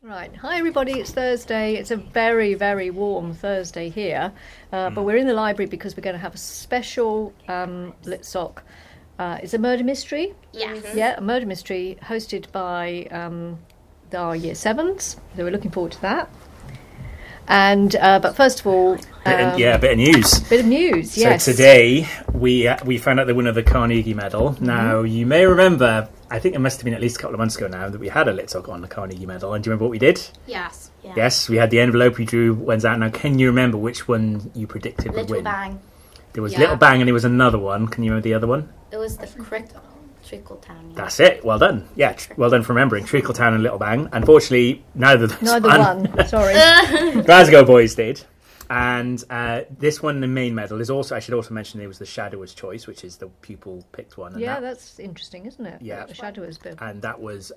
Right. Hi, everybody. It's Thursday. It's a very, very warm Thursday here. But we're in the library because we're going to have a special Litsoc. It's a murder mystery. Yes. Yeah, a murder mystery hosted by our Year 7s. So we're looking forward to that. And but first of all... a bit of news. Bit of news, yes. So today we found out the winner of the Carnegie Medal. Now, you may remember, I think it must have been at least a couple of months ago now, that we had a Litsoc on the Carnegie Medal. And do you remember what we did? Yes. Yeah. Yes, we had the envelope we drew went out. Now, can you remember which one you predicted would Little win? Bang. There was Little Bang and there was another one. Can you remember the other one? It was the Trickletown. That's it. Well done. Yeah, well done for remembering. Trickletown and Little Bang. Unfortunately, neither one. Sorry. Glasgow boys did. And this one, the main medal, is also, I should also mention, it was the Shadower's Choice, which is the pupil picked one. And that's interesting, isn't it? Yeah. The Shadower's bit. And that was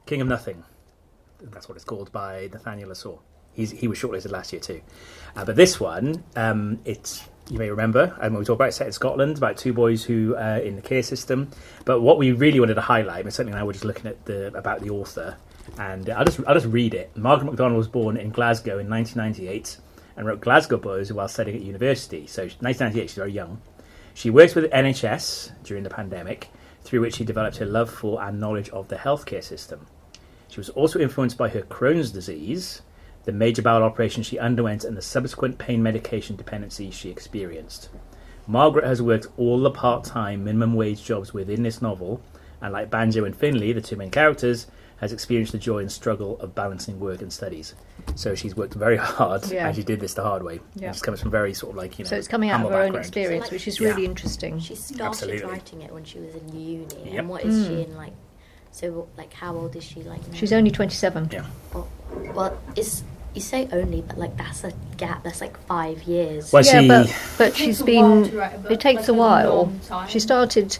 King of Nothing. That's what it's called, by Nathaniel Lassaw. He was shortlisted last year too. But this one, it's... You may remember, and when we talk about it, set in Scotland, about two boys who in the care system. But what we really wanted to highlight, and something I was just looking at about the author, and I'll just read it. Margaret MacDonald was born in Glasgow in 1998 and wrote Glasgow Boys while studying at university. So 1998, she's very young. She worked with the NHS during the pandemic, through which she developed her love for and knowledge of the healthcare system. She was also influenced by her Crohn's disease, the major bowel operation she underwent, and the subsequent pain medication dependency she experienced. Margaret has worked all the part-time minimum wage jobs within this novel, and like Banjo and Finley, the two main characters, has experienced the joy and struggle of balancing work and studies. So she's worked very hard, and she did this the hard way. Yeah. It comes from very sort of like, so it's coming out of her own experience, so which is really interesting. She started writing it when she was in uni, and what is she in like? So like, how old is she like now? She's only 27. Yeah. Well, you say only, but like that's a gap. That's like 5 years. Well, but she's been. It takes a while. She started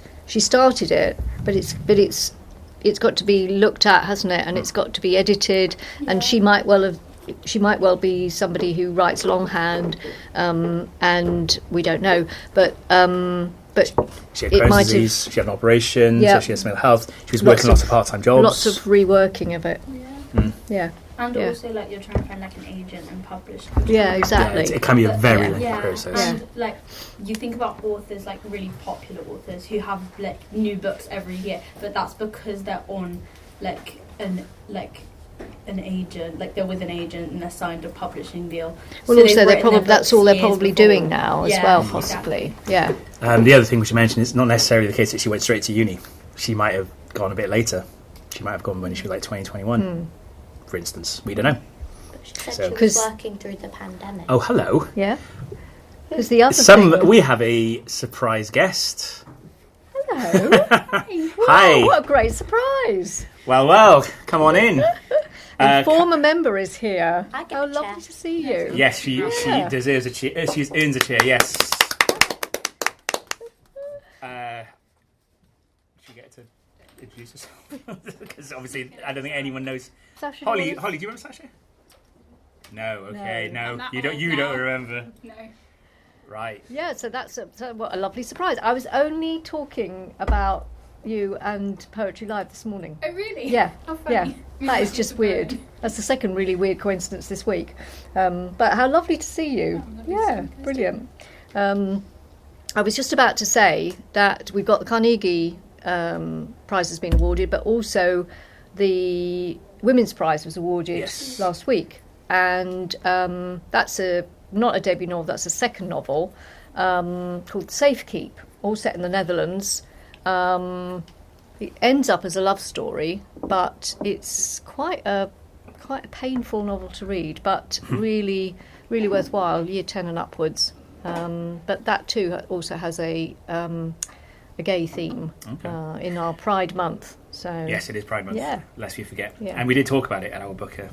it, but it's got to be looked at, hasn't it? And it's got to be edited. Yeah. And she might well be somebody who writes longhand, and we don't know. But she had Crohn's disease. She had an operation. So she has mental health. She was working lots of part-time jobs. Lots of reworking of it. Yeah. And also, like, you're trying to find, like, an agent and publish. Yeah, exactly. Yeah, it can be a very lengthy process. And, like, you think about authors, like, really popular authors who have, like, new books every year. But that's because they're on, like, an agent. Like, they're with an agent and they're signed a publishing deal. Well, so also, that's all they're probably doing now as well, possibly. Exactly. Yeah. The other thing we should mention is not necessarily the case that she went straight to uni. She might have gone a bit later. She might have gone when she was, like, 2021. For instance, we don't know. But she said she was working through the pandemic. Oh, hello. Yeah. Because the other thing... We have a surprise guest. Hello. Hi. Wow, what a great surprise. Well, come on in. A former member is here. How lovely to see you. Yes, she deserves a chair. She earns a chair, yes. She get to introduce herself? Because obviously I don't think anyone knows. Sasha, Holly, do you remember Sasha? No, okay, no. You don't remember. No. Right. Yeah, so that's what a lovely surprise. I was only talking about you and Poetry Live this morning. Oh, really? Yeah. How funny. Yeah. That is just weird. That's the second really weird coincidence this week. But how lovely to see you. Brilliant. I was just about to say that we've got the Carnegie Prize has been awarded, but also the Women's Prize was awarded last week. And that's not a debut novel, that's a second novel called Safekeep, all set in the Netherlands. It ends up as a love story, but it's quite a painful novel to read, but really, really worthwhile, year 10 and upwards. But that too also has a gay theme in our Pride Month. So yes, it is Pride Month. Yeah. Lest we forget. Yeah. And we did talk about it at our booker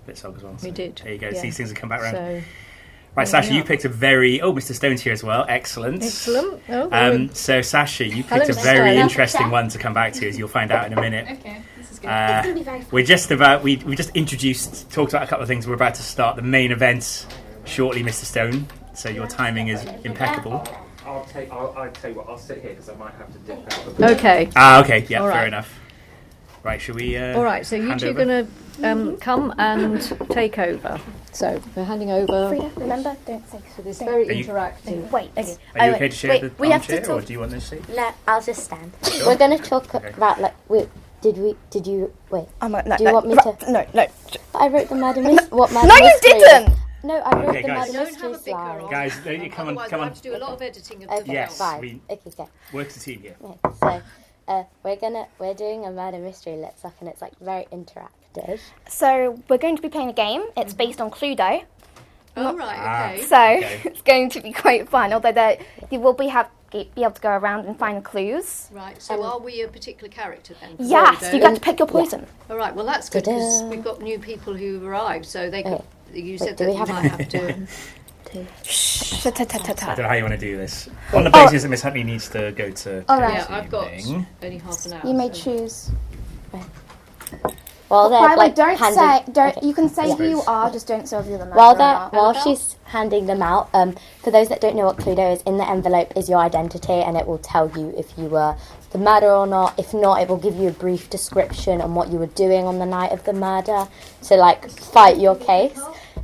Litsoc as well. So we did. There you go. Yeah. These things have come back around. So, right, Sasha, you picked a very... Oh, Mr. Stone's here as well. Excellent. So, Sasha, you picked a very interesting one to come back to, as you'll find out in a minute. Okay, this is good. It's going to be very fun. We just talked about a couple of things. We're about to start the main event shortly, Mr. Stone. So your timing is impeccable. I'll tell you what, I'll sit here because I might have to dip out. Okay. Okay, yeah, All right. fair enough. Right, should we? All right, so you two are going to come and take over. So we're handing over Frida, remember, don't say to this very Are you- interactive. Wait. Okay. Are you okay to share the we have to armchair, or talk. do you want this seat? No, I'll just stand. Sure. We're gonna talk Okay. about like. Did you wait? No, Do you want me to? No. I wrote the murder mystery. What murder No, you mystery? didn't. No, I wrote Okay, the guys. murder Don't mystery have a bicker slide. on. Guys, come on, Otherwise come we'll on. have to do a lot of editing of the Okay, Yes, fine. we Okay. work as a team here. So, we're doing a murder mystery Litsoc, and it's like very interactive. So we're going to be playing a game. It's based on Cluedo. Oh, right, okay. So Okay. it's going to be quite fun. Although you will be able to go around and find clues. Right, so are we a particular character then? Yes, Cluedo? you get to pick your poison. All right, well that's good because Ta-da. we've got new people who've arrived, so they could. You said do that we you have- might have to. Shh. I don't know how you want to do this. On the basis that Miss Huntley needs to go to. All right. Yeah, I've got evening. only half an hour. You may so- choose. While they're By the way, like don't handing, say. Don't. okay. You can say Yeah. who you are. Just don't say if you're the murderer. While or not. Annabelle? she's handing them out, for those that don't know what Cluedo is, in the envelope is your identity, and it will tell you if you were the murderer or not. If not, it will give you a brief description on what you were doing on the night of the murder. So, like, fight your case.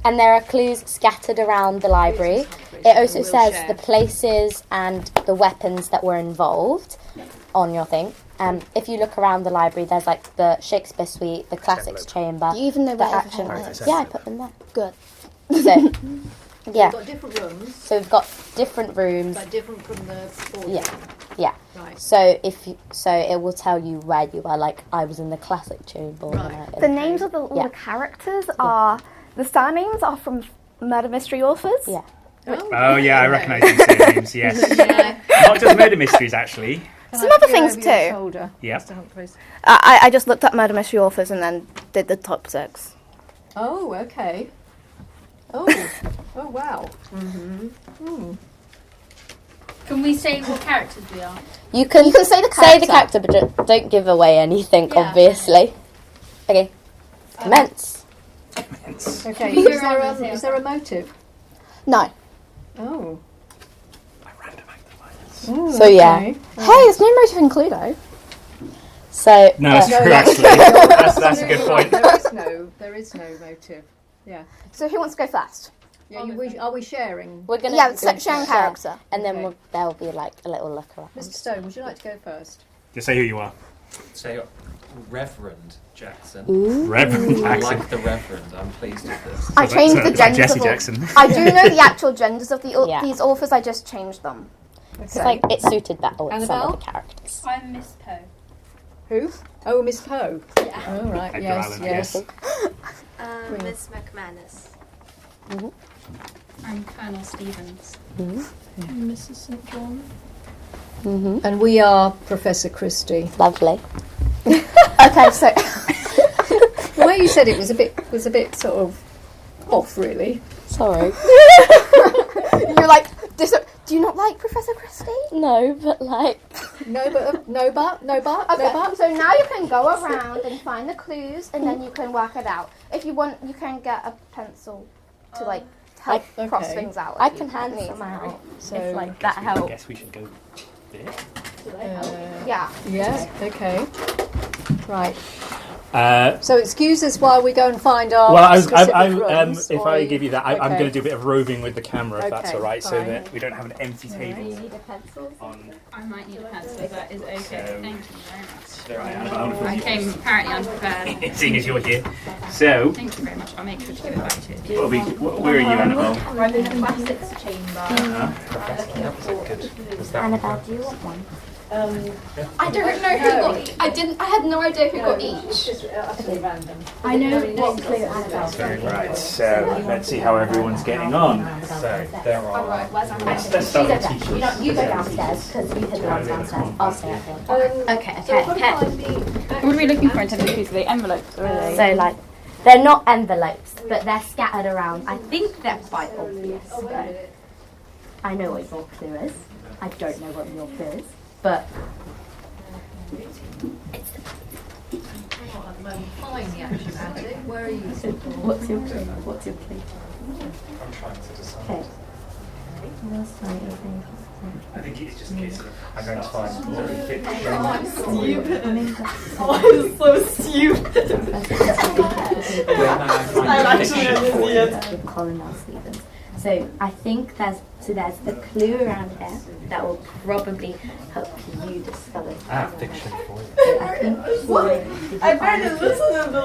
And there are clues scattered around the library. It also says the places and the weapons that were involved on your thing. If you look around the library, there's like the Shakespeare Suite, the Classics Chamber, Do you even know the where action. everything is? Yeah, I put them there. Good. So, yeah. We've got different rooms, So we've got different rooms. but different from the foyer. Yeah. Right. So so it will tell you where you are. Like I was in the Classic Chamber. on the Right. night of- The names of all Yeah. the characters are the surnames are from murder mystery authors. Yeah. Oh yeah, I recognise these names. Yes, Yeah. not just murder mysteries actually. Some other things too. Shoulder, Yeah. Mr. Humphreys. I just looked up murder mystery authors and then did the top 6. Oh, okay. Oh, oh wow. Can we say what characters we are? You can say the say the character, but don't give away anything. Yeah. Obviously. Okay. Commence. Okay. Figure Is out there a motive? No. Oh. By random act of violence. So yeah. Okay. Hey, there's no motive in Cluedo. So No, that's No, true that's- actually. That's a good point. There is no motive. Yeah. So who wants to go first? Yeah. Are we sharing? we're gonna Yeah, go sharing share, character. and then Okay. there'll be like a little look around. Mr. Stone, would you like to go first? Just say who you are. Say Reverend Jackson. Reverend I Jackson. like the Reverend. I'm pleased with this. I changed the It's like genders Jesse of all. Jackson. I do know the actual genders of Yeah. these authors. I just changed them. It's like it suited that with some Annabelle? of the characters. I'm Miss Poe. Who? Oh, Miss Poe. Yeah. Oh, right. Edgar Yes. Allan, Yes. yes. Miss McManus. I'm Colonel Stevens. Mrs. St. John. Mm-hmm. And we are Professor Christie. Lovely. Okay, so The way you said it was a bit sort of off, really. Sorry. you're like, do you not like Professor Christie? No, but like. No, but. Okay, so now you can go around and find the clues, and then you can work it out. If you want, you can get a pencil to like help Okay. cross things out. I if you can hand need. some out. So, If like that I helps. guess we should go there. Yeah. Yeah. Okay. Right. Uh, So excuse us while we go and find our well, specific rooms, if or I you- give you that, I'm okay. going to do a bit of roving with the camera, if that's Okay, all right, so fine. that we don't have an empty table. need a pencil? On. I might need a pencil, if that is okay. So- Thank you very much. Right, Annabelle. I came apparently unprepared. Seeing as you're here. So, Thank you very much. I'll make sure to give it back to you. where are you, Annabelle? I'm in the Classics chamber. Annabelle, do you want one? I don't know who got each. I had no idea who got each. I know what clue Annabelle. Right, so let's see how everyone's getting on. So, there are. Let's start with teachers. You go downstairs because you hid the ones downstairs. I'll stay up here. Okay, So okay, okay. What are we looking for in terms of clues? Are they envelopes or are they? So like, they're not envelopes, but they're scattered around. I think they're quite obvious. But I know what your clue is. I don't know what your clue is, but Find the action at it. Where are you? what's your clue? What's your clue? I'm trying to decide. Okay. I think it's just a case of I'm going to find Stupid. Oh, I'm so stupid. I'm actually an idiot. With Colonel Stevens. So I think there's a clue around here that will probably help you discover. Fiction for you. So I think I better listen to the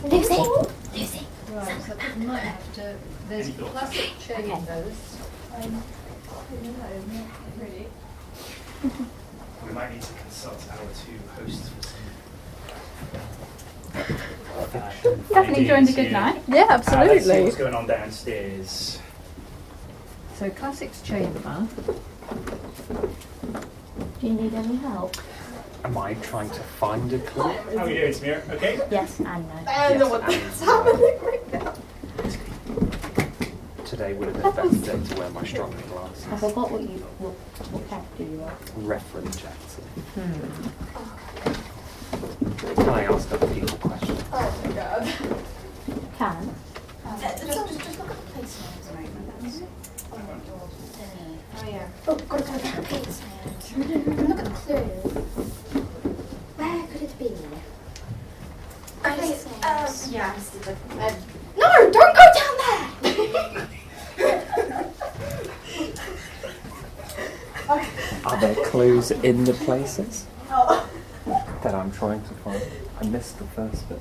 Lucy. Right, so we might have to. There's classic chain Okay. those. we might need to consult our two hosts for Definitely joined a good night. Yeah, Let's see absolutely. what's going on downstairs. So classics chamber. Do you need any help? Am I trying to find a clue? How are you doing, Samir? Okay? Yes and no. I don't know what's happening right now. Today would have been a better day to wear my stronger glasses. I forgot what character you are. Reverend Jackson. Can I ask other people questions? Oh my god. Can. Just look at the place names right now. Oh yeah. Oh, gotta go to the place names. Look at the clue. Where could it be? Place names. Yeah. No, don't go down there! Are there clues in the places Oh. that I'm trying to find? I missed the first bit.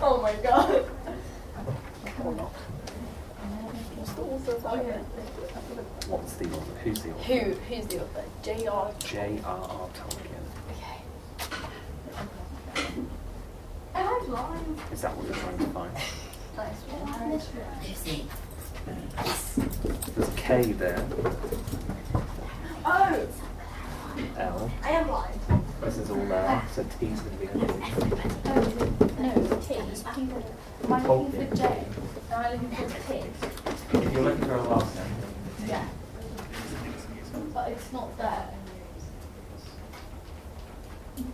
Oh my god. What's the author? Who's the author? Who's the author? J.R. J.R.R. Tolkien. Is that what you're trying to find? There's a K there. Oh, L. I am blind. This is all L, so T's going to be an No, T. Am I looking for J? Am I looking for T? You're looking for a last name. Yeah. But it's not there. You're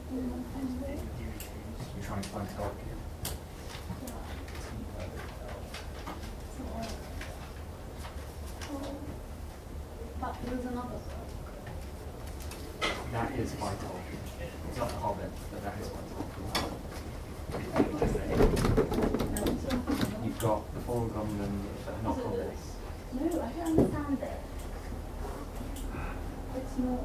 trying to find Tolkien. But there's another. That is by Tolkien. It's not the Hobbit, but that is by Tolkien. You've got the Four Gummen that are not Hobbits. No, I don't understand it. It's not.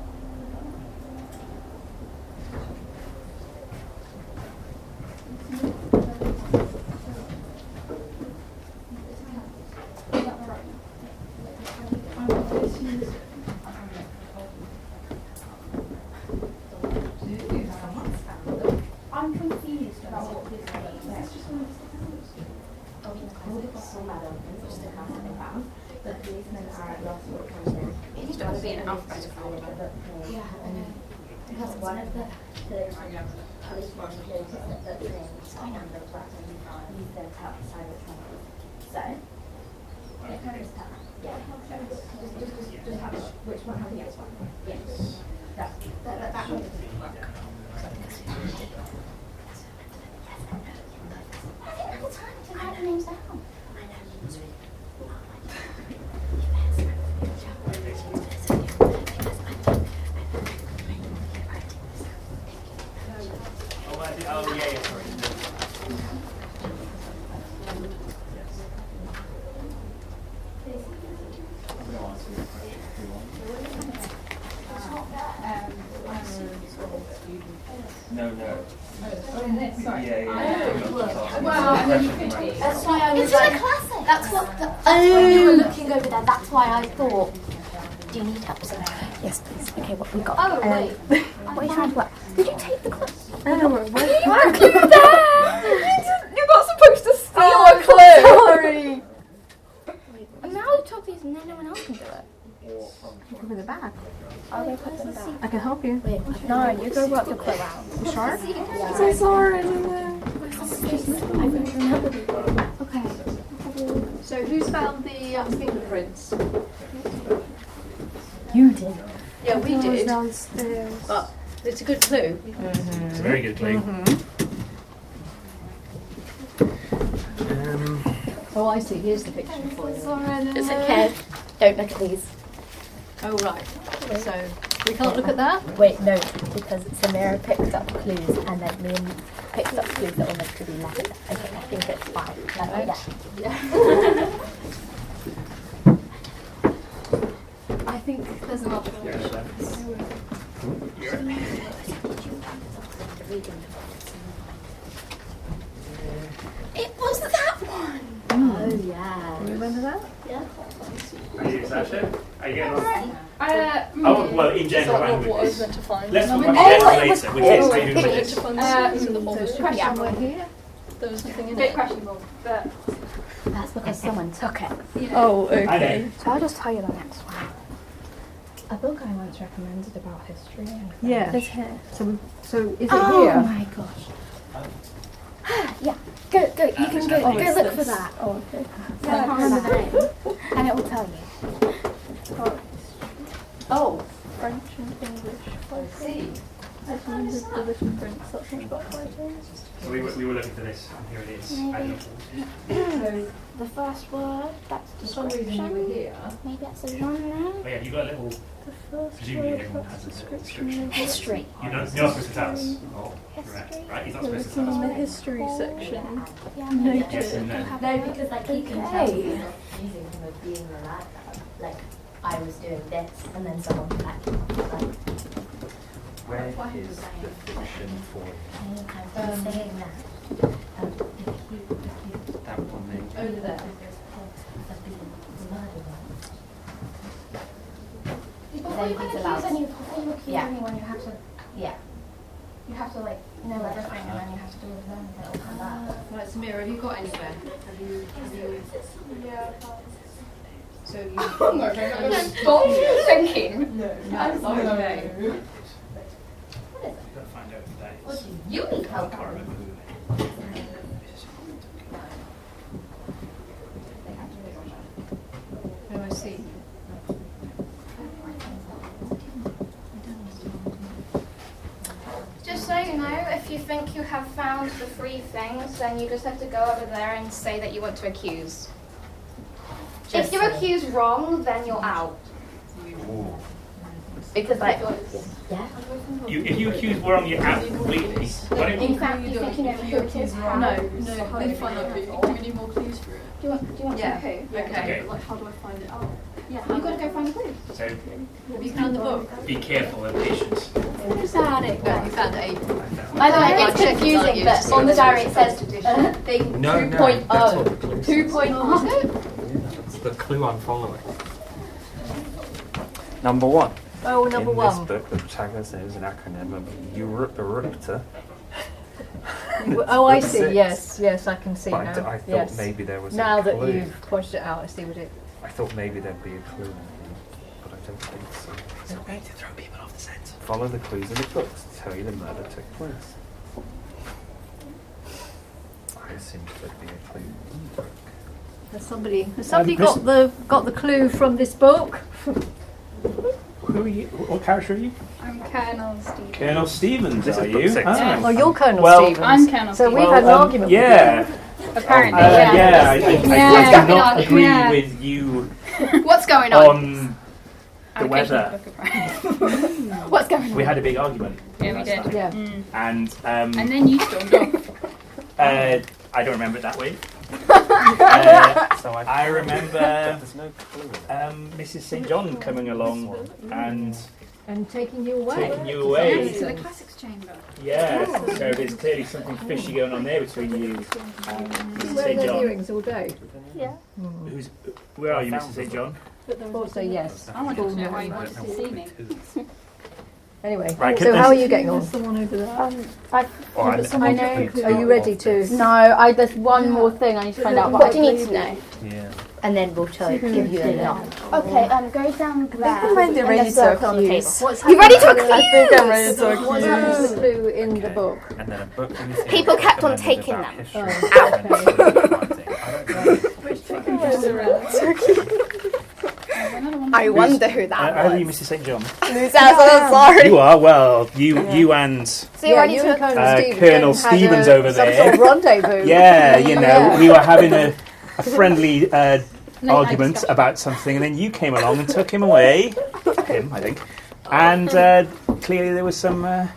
I'm confused about what this means. The policemen are at lost for attention. It's got to be an alphabetical order. Yeah, I know. Because one of the policemen noticed that the things on the button use their tap silent numbers. So, it covers tap. Yeah. Just have which one has the X one? Yes. That one doesn't work. I think it's time to write the names down. Oh, yeah, sorry. I'm going to answer your question if you want. No. Sorry. Yeah. Well, I mean, you could be. That's why I was It's in a like, classic. that's what the, you were looking over there. That's why I thought, do you need help? So, yes, please. Okay, what we got? Oh, wait. What are you trying to work? Did you take the class? Oh, What are you working there? You're not supposed to steal Oh, a clue. sorry. And now you took these and then no one else can do it. Give me the bag. I'll go put them back. I can help you. Wait, No, you go work the clue out. You sure? yeah. So sorry. Okay. So who's found the fingerprints? You did. Yeah, we did. Downstairs. But it's a good clue. It's a very good clue. Oh, I see. Here's the picture for you. It's okay. Don't look at these. Oh, right. So we can't look at that? Wait, no, because Samira picked up clues and then me and picked up clues that were meant to be left. Okay, I think it's fine. Yeah. I think there's an observation. It was that one! Oh, yeah. Do you remember that? Are you, Sasha? Are you getting on? Mm. Oh, well, in general What I was languages. meant to find. Let's talk about Oh, general it was- later. With history, I was meant languages. to find so the So obvious. it should be somewhere here. There was nothing in Great it. question, Bob. But That's because someone took it. Oh, I know. So I'll just tell you the next one. A book I once recommended about history. And Yeah. It's here. So is it Oh here? my gosh. Yeah. Go. You can go it's look this. for that. Oh, okay. Yeah, I can't remember the name. And it will tell you. Oh. French and English. See. So we were looking for this, and here it is. Maybe. So The first word, that's for some reason you were description. here. Maybe that's a genre. Oh, yeah, you've got a little. The first Presumably word, everyone that's has a little description. description. History. You're not supposed to tell us. Oh, right. History. Right, he's not supposed to tell us. history section. Yeah, maybe. Yes and no. No, because like you can tell you're not using him as being like I was doing this and then someone back like Where is the fiction for I'm saying that. that one name? Over there. Before you kind of use any, before you accuse Yeah. anyone, you have to, Yeah. you have to like know everything, and then you have to do with them. Right, Samira, have you got anywhere? Have you? yeah. So you. Stop thinking. No. Okay. Gotta find out who that is. You need I help. can't remember who. Oh, I see. Just so you know, if you think you have found the 3 things, then you just have to go over there and say that you want to accuse. If you accuse wrong, then you're out. Because like yeah. If you accuse wrong, you're out completely. Why don't In you? fact, you think you know who it is. How? No, how do you find out who? Do we need more clues for it? Do you want Yeah. to know who? Okay. Like, how do I find it out? Yeah. You got to go find the clue. So Have you found the book? be careful and patient. Found it. No, you found it. By the way, it's I'll check it, confusing, aren't you? but on the diary it says thing No, 2.0. that's all the clues. 2.0. It's the clue I'm following. Number 1. Oh, number In one. this book, the protagonist is an acronym of Eurupta. Oh, I Book see. 6. Yes, I can see But now. I thought yes. maybe there was Now a that clue. you've pointed it out, I see what it. I thought maybe there'd be a clue in here, but I don't think so. It's okay to throw people off the scent. Follow the clues in the books to tell you the murder took place. I assumed there'd be a clue in the book. Has somebody got the clue from this book? Who are you? What character are you? I'm Colonel Steve. Colonel Stevens, This is are book you? 6. Ah. Oh, you're Colonel Well, Stevens. I'm Colonel So we've Stevens. had an argument. Yeah. Apparently, Yeah, I Yeah. do not agree Yeah. with you What's going on? on the Allocation weather. of book of- What's going on? We had a big argument. Yeah, we last did. time. Yeah. Mm. And And then you stormed off. I don't remember it that way. Uh, So I remember there's no clue in it. Mrs. St. John coming along and And taking you away. taking you away. Yes, to the classics chamber. Yeah, so there's clearly something fishy going on there between you and You Mrs. wear St. those John. earrings all day. Where are you, Mrs. St. John? Also, yes. I wanted to know why you wanted to see me. Anyway, Right, so can- how are you getting on? Someone over there. I know. Are you ready to? No, there's one more thing I need to find out. What do you need to know? Yeah. And then we'll give you a nod. Okay, go down there. I'm ready and to circle on the table. What's You ready to happening- accuse? I think I'm ready to What's happened to accuse. the clue in the book? And then a book in the series People kept on recommended taking about them. history. I wonder who that Are was. you Mrs. St. John? Sorry. You are, well, you and So you're ready you to and Colonel Stevens Colonel had Stevens a- over some there. sort of rendezvous. Yeah, you know, Yeah. we were having a friendly argument about something, and then you came along and took him away. Him, I think. And clearly there was some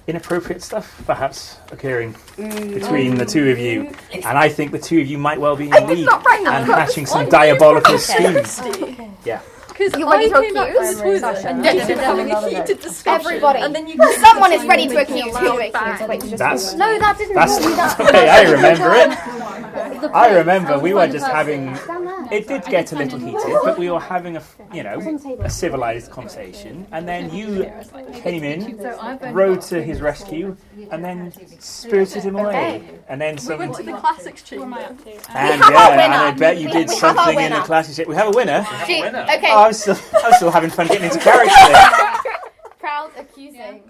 inappropriate stuff perhaps occurring between the two of you. And I think the two of you might well be in league and hatching some diabolical schemes. Yeah. You ready to accuse? Everybody. And then someone is ready to accuse. Who accused? That's No, that didn't that's do that. the way I remember it. I remember we were just having. It did get a little heated, but we were having a civilized conversation, and then you came in, rode to his rescue, and then spirited him away, and then some. We went to the classics chamber. And I bet you did something in the classic. We have a winner. Okay. Oh, I'm still having fun getting into character there. Proud accusing.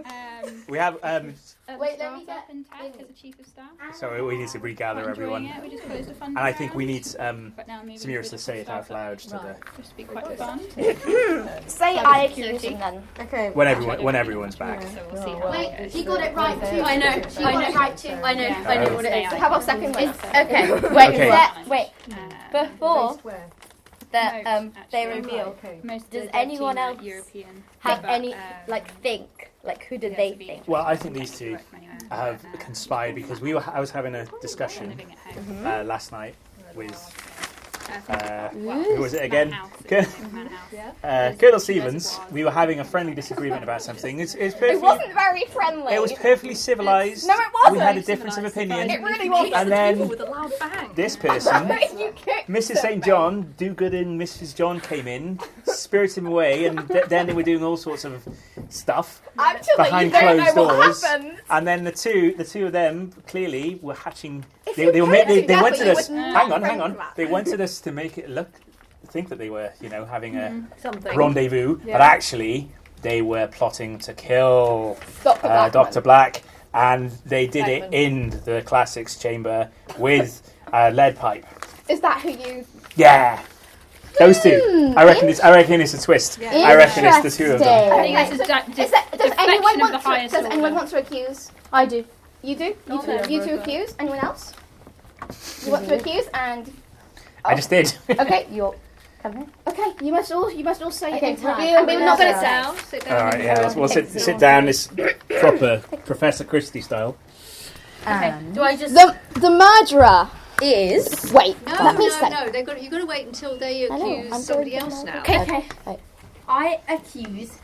We have. Wait, let me get. as a chief of staff. So we need to regather everyone. We just closed a fun And I think we need but now maybe Samira to say it out loud to the just be quite fun. Say I accuse him then. Okay. when everyone's back. So we'll see how it Wait, goes. she got it right too. I know. She got it right too. I know what it is. How about second one? Okay, Okay. wait. Before that, they Actually, reveal. Most of Does the anyone team are else European? Have but, any think? Like, who did they think? Well, I think these two have conspired because I was having a discussion living at home. last night with Well, who was it again? Manhouse. Colonel Stevens. We were having a friendly disagreement about something. It's It perfectly. wasn't very friendly. It was perfectly civilised. No, it wasn't. We had a difference of opinion. It really wasn't. And then With a loud bang. this person, You kicked Mrs. St. John, Do-Good and Mrs. John came in, spirited him away, and then they were doing all sorts of stuff Actually, behind you don't closed know what doors. happened. And then the two of them clearly were hatching. If They, you they, were couldn't ma- they, do they that, wanted you us. would not Hang bring on. that. They wanted us to make it think that they were, having a Something. rendezvous, but actually they were plotting to kill Dr. Blackman. Dr. Black, and they did it Blackman. in the classics chamber with a lead pipe. Is that who you? Yeah, those two. I reckon it's a twist. I reckon it's the two of them. I think Okay. that's a Does anyone deflection of the want to? highest Does anyone order. want to accuse? I do. You do. You two. Okay. You two accuse. Anyone else? You want to accuse and. I just did. Okay. You're coming. Okay. You must all say Okay, it in time. review And we're not going to the say. down. Sit down. All right, yeah. We'll sit down. This proper Professor Christie style. Do I just The murderer is? Wait. No, let me say. no. You've got to wait until they I know, accuse I'm somebody doing else that now. now. Okay. I accuse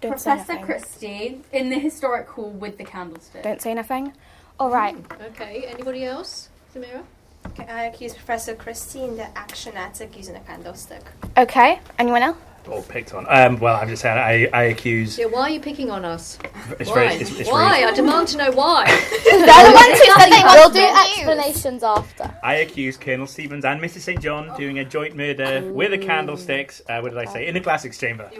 Don't say Professor nothing. Christie in the historic hall with the candlestick. Don't say anything. All right. Okay. Anybody else? Samira? Okay, I accuse Professor Christie in the action attic using a candlestick. Okay. Anyone else? All picked on. Well, I'm just saying. I accuse. Yeah. Why are you picking on us? It's Why? very. It's Why? very. I demand to know why. They're the ones who said they We'll want do to accuse. explanations after. I accuse Colonel Stevens and Mrs. St. John doing a joint murder with a candlesticks. What did I say? In the classics chamber.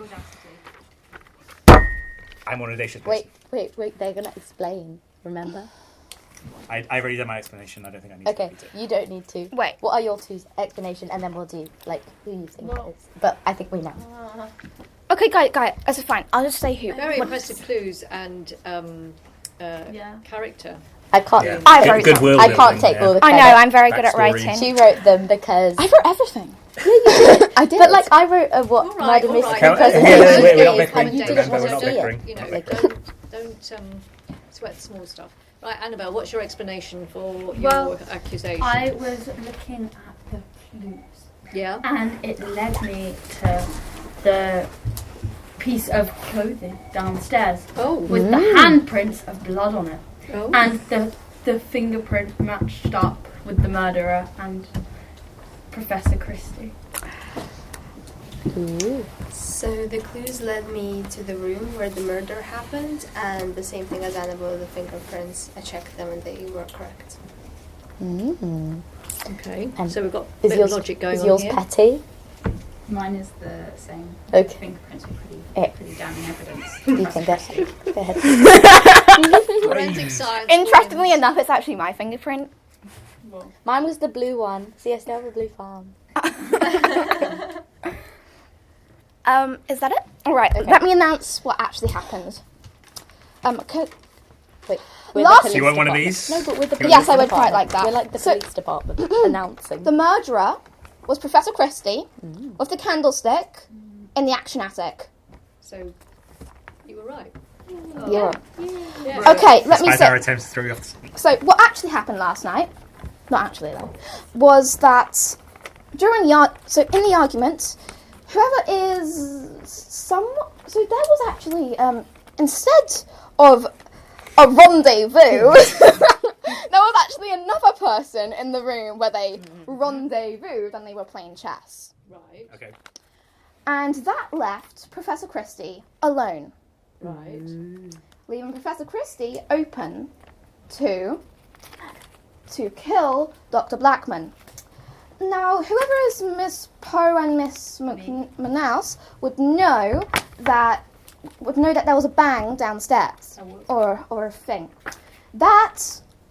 I'm one audacious person. Wait. They're gonna explain. Remember? I've already done my explanation. I don't think I need Okay. to repeat it. You don't need to. Wait. What are your two explanation, and then we'll do like who you think it is. But I think we know. Okay, guy. That's fine. I'll just say who. Very impressive clues and character. I can't. Yeah. I'm very Good sorry. world I can't building, take yeah. all the I credit. know. I'm very good at Backstory. writing. She wrote them because. I wrote everything. I did. But like I wrote a what All right, murder all mystery right. presentation We're not is, bickering. and you didn't Remember, want we're to not see it. bickering. You know, Like- don't sweat the small stuff. Right, Annabelle, what's your explanation for Well, your accusation? I was looking at the clues, Yeah. and it led me to the piece of clothing downstairs Oh. with the handprints of blood on it, Oh. and the fingerprint matched up with the murderer and Professor Christie. Ooh. So the clues led me to the room where the murder happened, and the same thing as Annabelle, the fingerprints. I checked them and they were correct. Mm. Okay. And So we've got a Is bit yours of logic going is on yours here. petty? Mine is the same. Okay. Fingerprints are Eh. pretty damning evidence. You can go ahead. Forensic science. Interestingly wins. enough, it's actually my fingerprint. Mine was the blue one. See, I still have a blue farm. Is that it? All right. Okay. Let me announce what actually happened. Wait, Last- Do you want one of these? No, but with the Yes, I would quite like that. We're like the So- police department announcing. The murderer was Professor Christie with the candlestick in the action attic. So you were right. Yeah. Yeah. Okay, let me Despite our say. attempts to throw you off. So what actually happened last night? Not actually though, was that during in the argument, whoever is somewhat. So there was actually instead of a rendezvous, there was actually another person in the room where they rendezvoused and they were playing chess. Right. Okay. And that left Professor Christie alone, Right. leaving Professor Christie open to kill Dr. Blackman. Now, whoever is Miss Poe and Miss Manaus would know that there was a bang downstairs, or a thing. That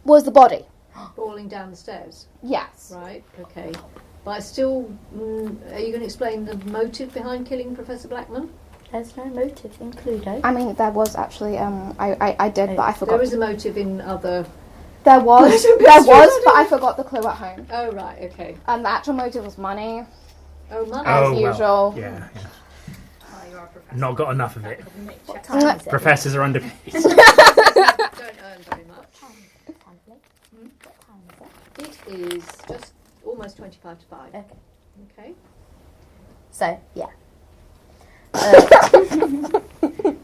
was the body. Falling down the stairs. Yes. Right. Okay. But I still, are you going to explain the motive behind killing Professor Blackman? There's no motive in Cluedo. I mean, there was actually. I did, but I forgot. There is a motive in other. There was, but I forgot the clue at home. Oh right. Okay. The actual motive was money, Oh, money. as Oh, well, usual. Yeah. Oh, you are a professor. Not got enough of it. What time is it? Professors are underpaid. Don't earn very much. What time is it? It is just almost 25 to 5. Okay. Okay. So, yeah.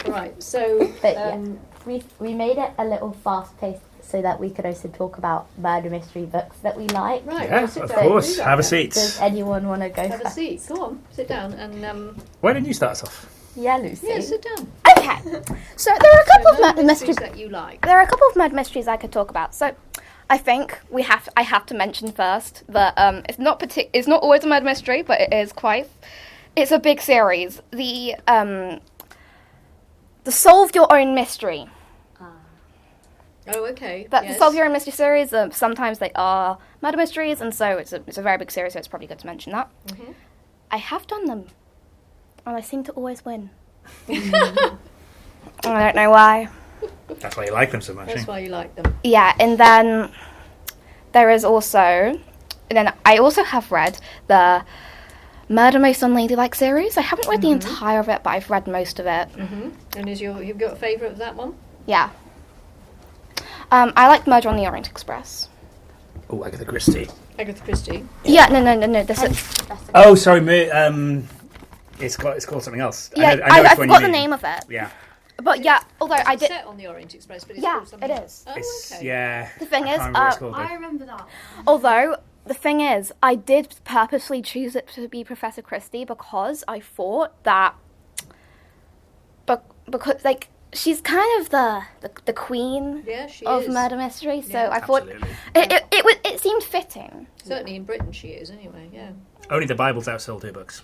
Right. So. But yeah, we made it a little fast-paced so that we could also talk about murder mystery books that we like. Right. Yeah, well, sit of down and course. do that Have a then. seat. Does anyone want to go Have a first? seat. Go on. Sit down and Why didn't you start us off? Yeah, Lucy. yeah, sit down. Okay. So there are a couple of murder mysteries mysteries. that you like. There are a couple of murder mysteries I could talk about. So, I think I have to mention first that it's not always a murder mystery, but it is quite. It's a big series. The Solve Your Own Mystery. Oh, okay. That yes. the Solve Your Own Mystery series. Sometimes they are murder mysteries, and so it's a very big series. So it's probably good to mention that. Mhm. I have done them, and I seem to always win. I don't know why. That's why you like them so much. That's eh? why you like them. Yeah, and then there is also, and then I also have read the Murder Most Unladylike series. I haven't read the entire of it, but I've read most of it. Mm-hmm. And you've got a favourite of that one? Yeah. I like Murder on the Orient Express. Oh, Agatha Christie. Agatha Christie. Yeah, no. This is, Oh, sorry. It's called something else. yeah, I know I which one you forgot the mean. name of it. Yeah. But yeah, although I It's did. set on the Orient Express, but it's Yeah, called something it else. is. Oh, It's, okay. yeah. The thing I is, can't remember what it's called, I though. remember that. Although the thing is, I did purposely choose it to be Professor Christie because I thought that, because like she's kind of the queen Yeah, she of is. murder mystery, so Yeah, I thought Absolutely. it seemed fitting. Certainly in Britain she is, anyway, yeah. Only the Bible's outsold her books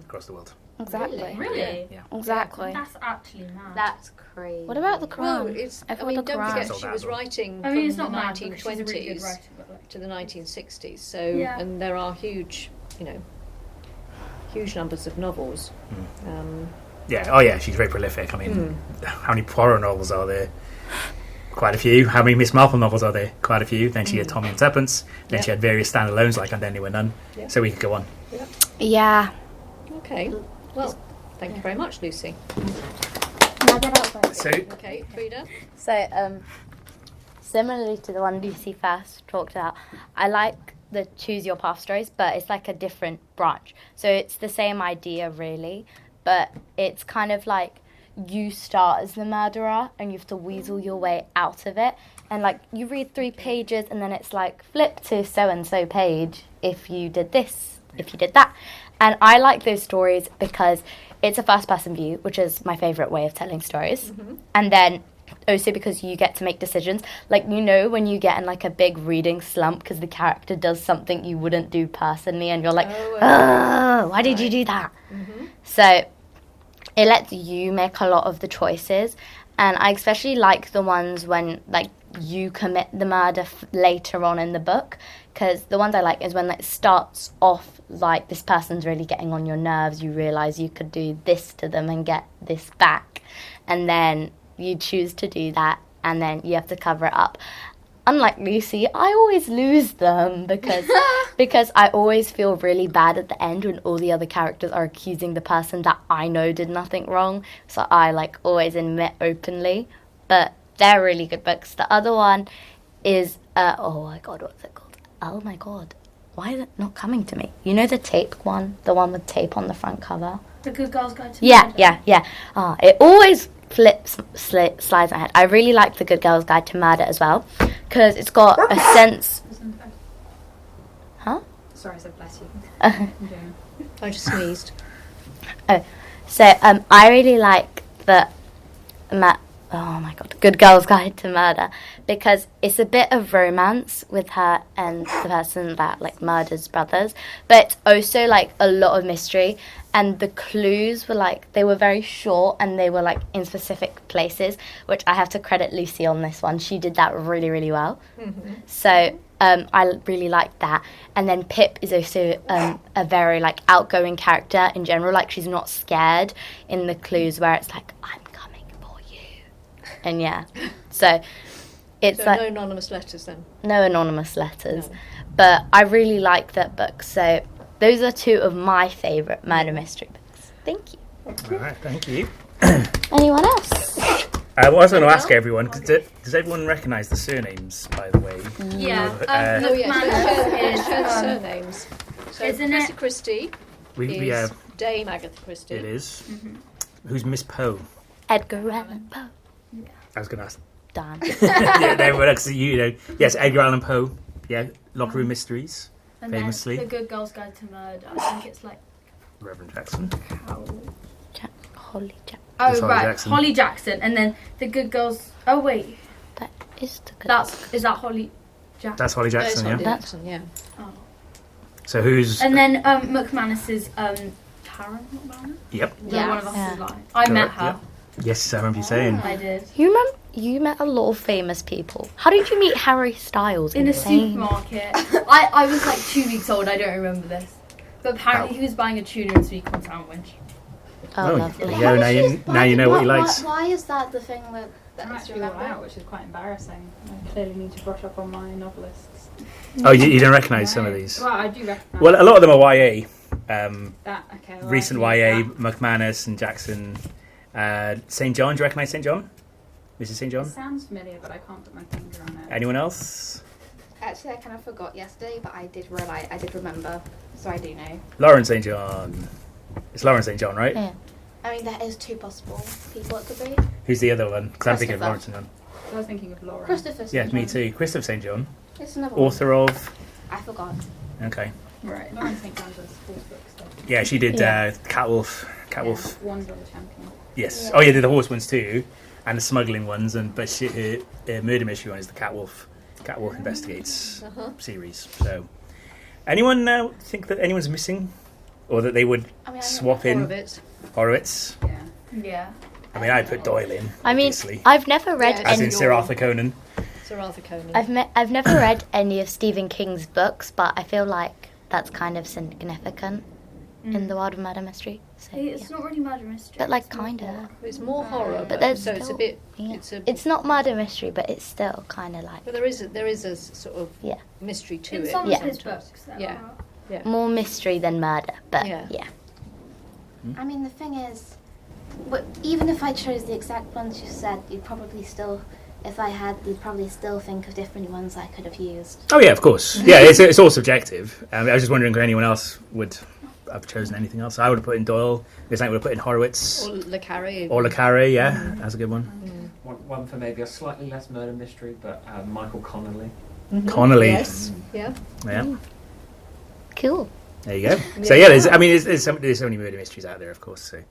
across the world. Exactly. Really? Yeah. Exactly. That's actually mad. That's crazy. What about the Well, Quran? it's, I I thought mean, the don't Quran. forget Sold she out, was though. writing I from mean, it's the not mad because she's a really good 1920s writer, but like, to the 1960s, so, Yeah. and there are huge numbers of novels. Yeah. Oh, yeah. She's very prolific. I mean, how many Poirot novels are there? Quite a few. How many Miss Marple novels are there? Quite a few. Then she had Tommy and Tuppence. Then Yeah. she had various standalones like And Then There Were None. Yeah. So we could go on. Yeah. Okay, well, thank you very much, Lucy. So Okay, Frida? So, similarly to the one Lucy first talked about, I like the Choose Your Path stories, but it's like a different branch. So it's the same idea, really, but it's kind of like you start as the murderer and you have to weasel your way out of it. And, like, you read 3 pages and then it's like, flip to so-and-so page if you did this, if you did that. And I like those stories because it's a first-person view, which is my favourite way of telling stories. And then also because you get to make decisions. Like, when you get in, like, a big reading slump because the character does something you wouldn't do personally and you're like, oh, why did you do that? So it lets you make a lot of the choices. And I especially like the ones when, like, you commit the murder later on in the book, because the ones I like is when it starts off like this person's really getting on your nerves, you realise you could do this to them and get this back, and then you choose to do that, and then you have to cover it up. Unlike Lucy, I always lose them because I always feel really bad at the end when all the other characters are accusing the person that I know did nothing wrong. So I like always admit openly. But they're really good books. The other one is oh my god, what's it called? Oh my god, why is it not coming to me? You know the tape one, the one with tape on the front cover. The Good Girls Guide to Yeah, Murder. yeah. It always slides my head. I really like The Good Girl's Guide to Murder as well, because it's got a sense... Huh? Sorry, I said bless you. I just sneezed. So I really like the... oh my god, Good Girl's Guide to Murder, because it's a bit of romance with her and the person that like murders brothers, but also like a lot of mystery, and the clues were like, they were very short and they were like in specific places, which I have to credit Lucy on this one. She did that really, really well. Mm-hmm. So I really liked that. And then Pip is also a very like outgoing character in general. Like she's not scared in the clues where it's like, I'm coming for you. And yeah, so it's So like no anonymous letters then? no anonymous letters. No. But I really like that book. So those are two of my favourite murder mystery books. Thank you. All right, thank you. Anyone else? I was going to ask everyone, does everyone recognise the surnames, by the way? Yeah. Oh yes, McManus let's share is, surnames. So isn't Professor it- Christie We is have, Dame Agatha Christie. it is. Who's Miss Poe? Edgar Allan Poe. I was going to ask. Dan. Yeah, everyone else, you know. Yes, Edgar Allan Poe. Yeah, Locker Room Mysteries. And Famously. then The Good Girls Guide to Murder. I think it's like... Reverend Jackson. Holly Jack. Oh, It's Holly right. Jackson. Holly Jackson. And then The Good Girls... Oh, wait. That is the good. Is that Holly Jackson? That's Holly There's Jackson, Holly yeah. Jackson, yeah. Oh. So who's... And then McManus is Karen McManus? Yep. Yeah, one of us Yeah. is lying. I met Correct, her. yeah. Yes, I remember you saying. I did. You met a lot of famous people. How did you meet Harry Styles? In a Insane. supermarket. I was like 2 weeks old, I don't remember this. But apparently he was buying a tuna and sweet corn sandwich. Oh, Oh, lovely. yeah, now you know what he likes. Why is that the thing that I'm that's actually all out, which is quite embarrassing. I clearly need to brush up on my novelists. Oh, you don't recognise some of these? Well, I do recognise. Well, a lot of them are YA. that. Okay. Well, Recent I YA, can use McManus and Jackson. St. John, do you recognise St. John? Mrs. St. that. John? It sounds familiar, but I can't put my finger on it. Anyone else? Actually, I kind of forgot yesterday, but I did remember, so I do know. Lauren St. John. It's Lauren St. John, right? Yeah. I mean, there is two possible people it could be. Who's the other one? Because I'm thinking of Christopher. Lauren St. John. I was thinking of Laura. Christopher. Yeah, St. me John. too. Christopher St. John. It's another one. Author of... I forgot. Okay. Right. Lauren St. John's horse books. Though. Yeah, she did Yeah. Catwolf. Yeah, Wands of the Champion. Yes. Yeah. Oh, yeah, did the horse ones too, and the smuggling ones, but her murder mystery one is the Catwolf Investigates series. So, anyone think that anyone's missing, or that they would I mean, swap in? Horowitz. Horowitz. Yeah. Yeah. I mean, I put Doyle in. I mean, obviously. I've never read Yeah, As any. in Sir Arthur Conan. Sir Arthur Conan. I've never read any of Stephen King's books, but I feel like that's kind of significant in the world of murder mystery. So, It's yeah. not really murder mystery. But like it's more kinda. horror. It's more horror, But there's so it's a still- bit. Yeah. It's It's not murder mystery, but it's still kind of like But there is a sort of Yeah. mystery to In it. some of Yeah. his books. there Yeah. are. more mystery than murder. But Yeah. yeah. I mean, the thing is, but even if I chose the exact ones you said, you'd probably still, if I had, you'd probably still think of different ones I could have used. Oh yeah, of course. Yeah, it's all subjective. I was just wondering if anyone else would have chosen anything else. I would have put in Doyle. This I would have put in Horowitz Or Le Carre. or Le Carre. Yeah, that's a good one. One for maybe a slightly less murder mystery, but Michael Connolly. Connolly. Yes. Yeah. Yeah. Cool. There you go. So yeah, there's so many murder mysteries out there, of course. So,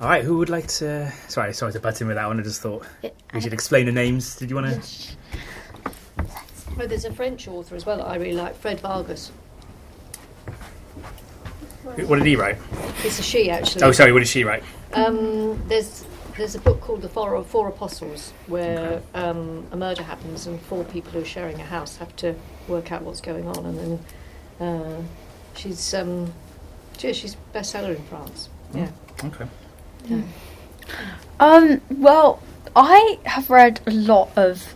all right, who would like to? Sorry to butt in with that one. I just thought we should explain the names. Did you want to? Well, there's a French author as well that I really like, Fred Vargas. What did he write? It's a she, actually. Oh, sorry. What did she write? There's a book called The Four Apostles, where a murder happens and four people who are sharing a house have to work out what's going on, and then she's bestseller in France. Yeah. Okay. Well, I have read a lot of...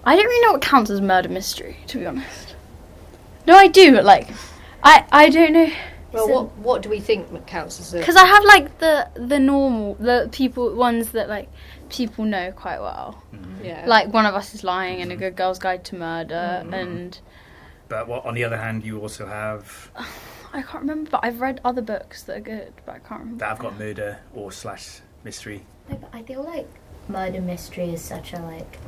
I don't really know what counts as murder mystery, to be honest. No, I do, but, like, I don't know. Well, what do we think counts as a... Because I have, like, the normal, the people, ones that, like, people know quite well. Yeah. Like, One of Us is Lying and A Good Girl's Guide to Murder, and... But on the other hand, you also have... I can't remember, but I've read other books that are good, but I can't remember. That have got murder or / mystery. No, but I feel like murder mystery is such a like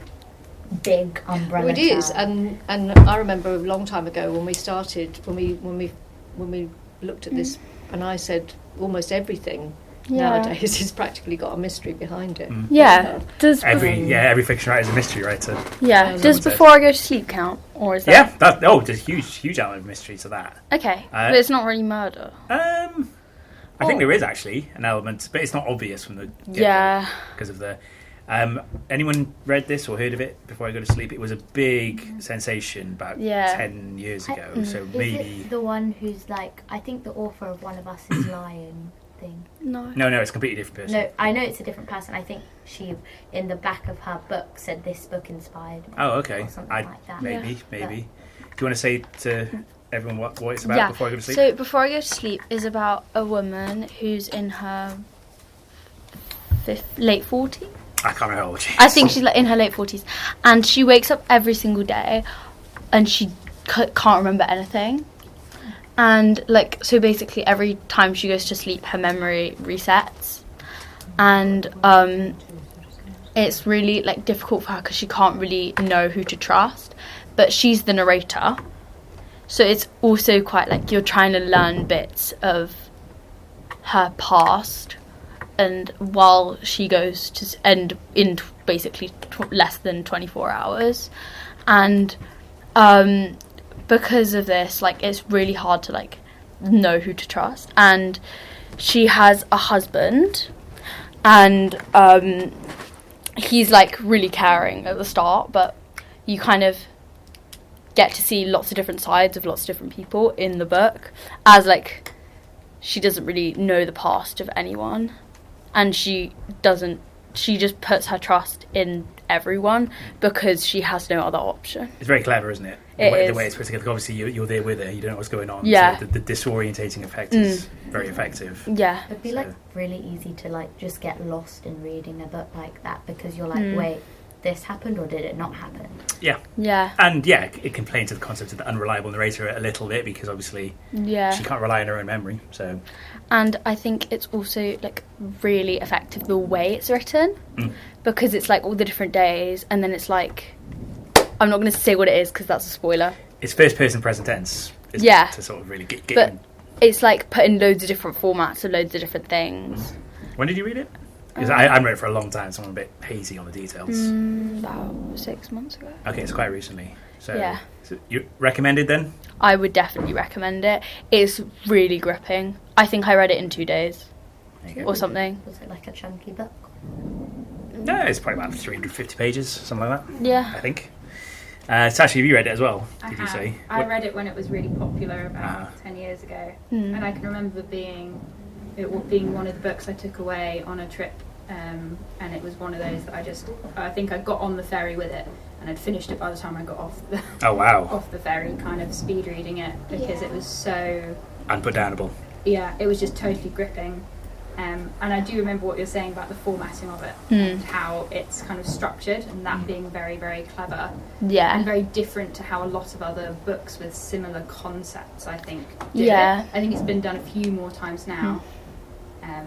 big umbrella. Well, it is, term. and I remember a long time ago when we started, when we looked at this, and I said almost everything nowadays has practically got a mystery behind it. Yeah. Does every fiction writer is a mystery writer. Yeah. Does Before I Go to Sleep count, or is that? Yeah. There's a huge element of mystery to that. Okay, but it's not really murder. I think there is actually an element, but it's not obvious from the because of the. Anyone read this or heard of it Before I Go to Sleep? It was a big sensation about 10 years ago. So maybe is it the one who's like, I think the author of One of Us is Lying thing. No, it's a completely different person. No, I know it's a different person. I think she, in the back of her book, said this book inspired me. Oh, okay. Or something like that. Maybe. Do you want to say to everyone what it's about Before I Go to Sleep? So Before I Go to Sleep is about a woman who's in her late 40s. I can't remember what she is. I think she's like in her late 40s, and she wakes up every single day, and she can't remember anything. And like, so basically, every time she goes to sleep, her memory resets, and it's really like difficult for her because she can't really know who to trust. But she's the narrator, so it's also quite like you're trying to learn bits of her past. And while she goes to end in basically less than 24 hours, and because of this, like, it's really hard to like know who to trust. And she has a husband, and he's like really caring at the start, but you kind of get to see lots of different sides of lots of different people in the book, as like she doesn't really know the past of anyone. And she just puts her trust in everyone because she has no other option. It's very clever, isn't it? The way it's put together. Obviously, you're there with her. You don't know what's going on. Yeah. So the disorientating effect is very effective. Yeah. It'd be like really easy to like just get lost in reading a book like that because you're like, wait, this happened or did it not happen? Yeah. Yeah. And it can play into the concept of the unreliable narrator a little bit because obviously she can't rely on her own memory. So. And I think it's also like really effective the way it's written because it's like all the different days, and then it's like, I'm not going to say what it is because that's a spoiler. It's first person present tense. To sort of really get but in. It's like put in loads of different formats and loads of different things. When did you read it? Because I read it for a long time, so I'm a bit hazy on the details. About 6 months ago. Okay, it's quite recently. So you recommended then? I would definitely recommend it. It's really gripping. I think I read it in 2 days or something. Was it like a chunky book? No, it's probably about 350 pages, something like that. Yeah. I think. Sashi, have you read it as well? You say? I read it when it was really popular about 10 years ago. And I can remember it being one of the books I took away on a trip. And it was one of those that I think I got on the ferry with it, and I'd finished it by the time I got off the off the ferry, kind of speed reading it because it was so unputdownable. Yeah, it was just totally gripping. And I do remember what you're saying about the formatting of it, and how it's kind of structured, and that being very, very clever. Yeah. And very different to how a lot of other books with similar concepts, I think, do it. I think it's been done a few more times now.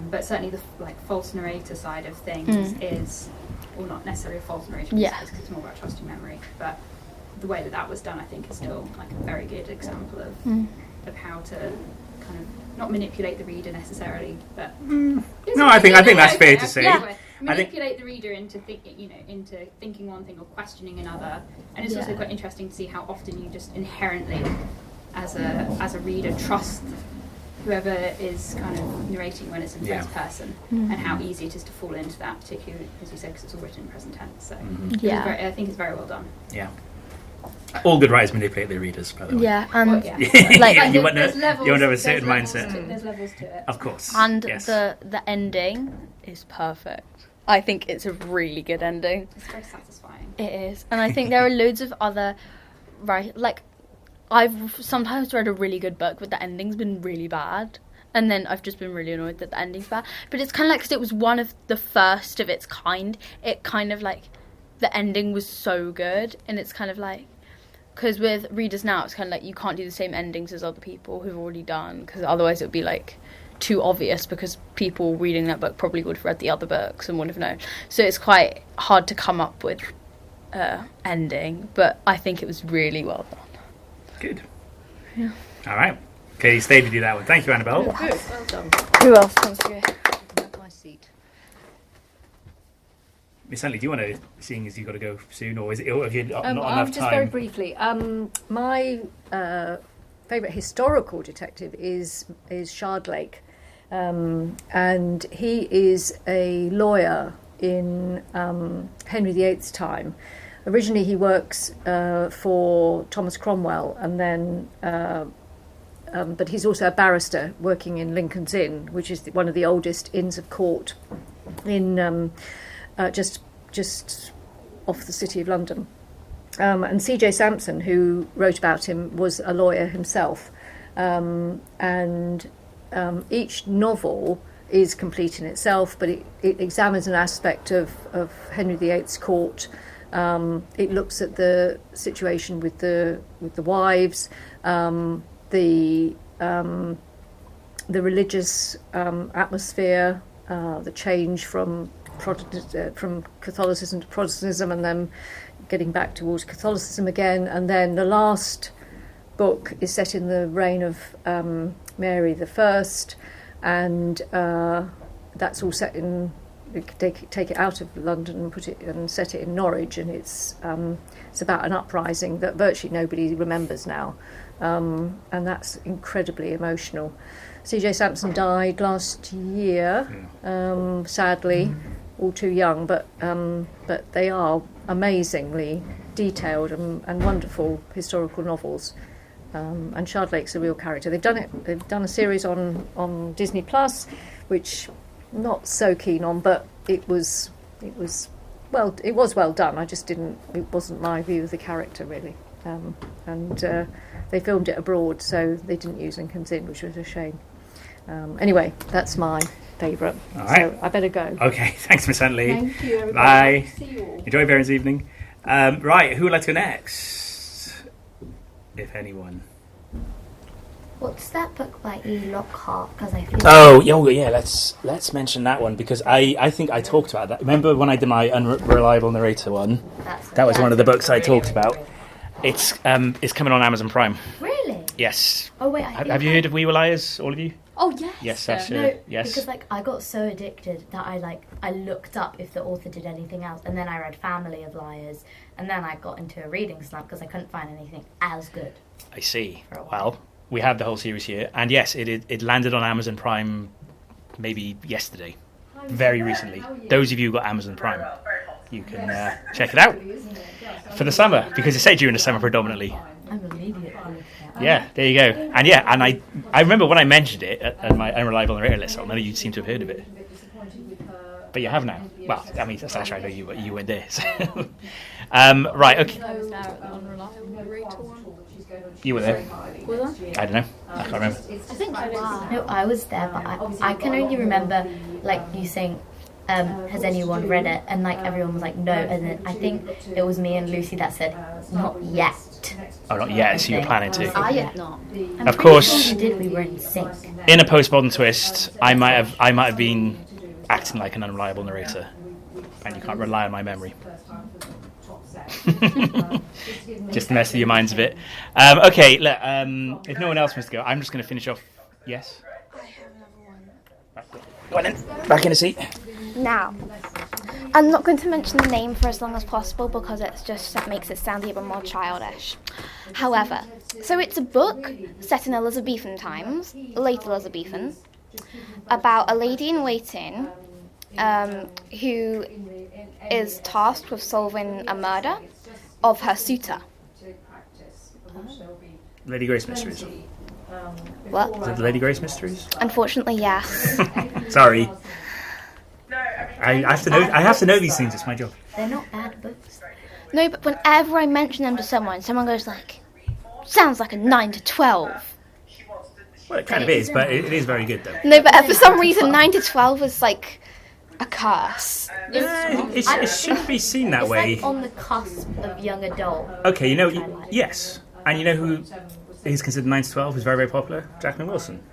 But certainly the false narrator side of things is, well, not necessarily a false narrator because it's more about trusting memory, but the way that was done, I think, is still like a very good example of how to kind of not manipulate the reader necessarily, but no, I think that's fair to say. Manipulate the reader into thinking one thing or questioning another, and it's also quite interesting to see how often you just inherently, as a reader, trust whoever is kind of narrating when it's in first person, and how easy it is to fall into that, particularly, as you said, because it's all written in present tense. So I think it's very well done. Yeah. All good writers manipulate their readers, by the way. Yeah, and you want to have a certain mindset. There's levels to it. Of course. And the ending is perfect. I think it's a really good ending. It's very satisfying. It is. And I think there are loads of other, like, I've sometimes read a really good book, but the ending's been really bad. And then I've just been really annoyed that the ending's bad. But it's kind of like, because it was one of the first of its kind, it kind of like, the ending was so good. And it's kind of like, because with readers now, it's kind of like, you can't do the same endings as other people who've already done, because otherwise it would be like too obvious, because people reading that book probably would have read the other books and wouldn't have known. So it's quite hard to come up with ending, but I think it was really well done. Good. Yeah. All right. Okay, stayed with you that one. Thank you, Annabelle. Good. Well done. Who else wants to go? Have my seat. Miss Huntley, do you want to, seeing as you've got to go soon, or is it, or have you not enough just time? very briefly. My favourite historical detective is Shardlake, and he is a lawyer in Henry VIII's time. Originally, he works for Thomas Cromwell, and then. But he's also a barrister working in Lincoln's Inn, which is one of the oldest inns of court in just off the city of London. And C.J. Sampson, who wrote about him, was a lawyer himself. And each novel is complete in itself, but it examines an aspect of Henry VIII's court. It looks at the situation with the wives. The religious atmosphere, the change from Catholicism to Protestantism, and then getting back towards Catholicism again. And then the last book is set in the reign of Mary I, and that's all set in. Take it out of London and put it and set it in Norwich, and it's about an uprising that virtually nobody remembers now. And that's incredibly emotional. C.J. Sampson died last year, sadly, all too young, but they are amazingly detailed and wonderful historical novels. And Shardlake's a real character. They've done a series on Disney Plus, which I'm not so keen on, but it was well done. I just didn't. It wasn't my view of the character really. And they filmed it abroad, so they didn't use Lincoln's Inn, which was a shame. Anyway, that's my favourite. All right. So I better go. Okay, thanks, Miss Huntley. Thank you, everybody. Bye. See you all. Enjoy Baron's evening. Right, who would like to go next? If anyone. What's that book by E. Lockhart? Because I feel Yeah. Let's mention that one, because I think I talked about that. Remember when I did my unreliable narrator one? That was one of the books I talked about. It's coming on Amazon Prime. Really? Yes. Oh wait, Have you heard of We Were Liars, all of you? Oh yes. Yes, Sasha. No, yes. because I got so addicted that I looked up if the author did anything else, and then I read Family of Liars, and then I got into a reading slump because I couldn't find anything as good. I see. Well, we have the whole series here, and yes, it landed on Amazon Prime maybe yesterday, very recently. Those of you who got Amazon Prime, you can check it out for the summer, because it's set during the summer predominantly. Yeah, there you go. And I remember when I mentioned it at my unreliable narrator list, none of you seem to have heard of it, but you have now. Well, I mean, Sasha, I know you weren't there. So. Right, okay. You were there. Was I don't know. I can't remember. I think I was. No, I was there, but I can only remember like you saying, "Has anyone read it?" And like everyone was like, "No," and then I think it was me and Lucy that said, "Not yet." Oh, not yet. So you're planning to. Yet not. Of course. Sure we did. We were in sync. In a postmodern twist, I might have been acting like an unreliable narrator, and you can't rely on my memory. Just to mess with your minds a bit. Okay, look, if no one else wants to go, I'm just going to finish off. Yes? I have another one. Go on then. Back in the seat. Now, I'm not going to mention the name for as long as possible because that makes it sound even more childish. However, so it's a book set in Elizabethan times, late Elizabethan, about a lady in waiting who is tasked with solving a murder of her suitor. Lady Grace Mysteries. What? Is it the Lady Grace Mysteries? Unfortunately, yes. Sorry. I have to know these things. It's my job. They're not bad books. No, but whenever I mention them to someone goes like, sounds like a 9 to 12. Well, it kind of is, but it is very good though. No, but for some reason 9 to 12 is like a curse. It shouldn't be seen that It's way. like on the cusp of young adult. Okay, yes. And you know who is considered 9 to 12, who's very, very popular? Jacqueline Wilson.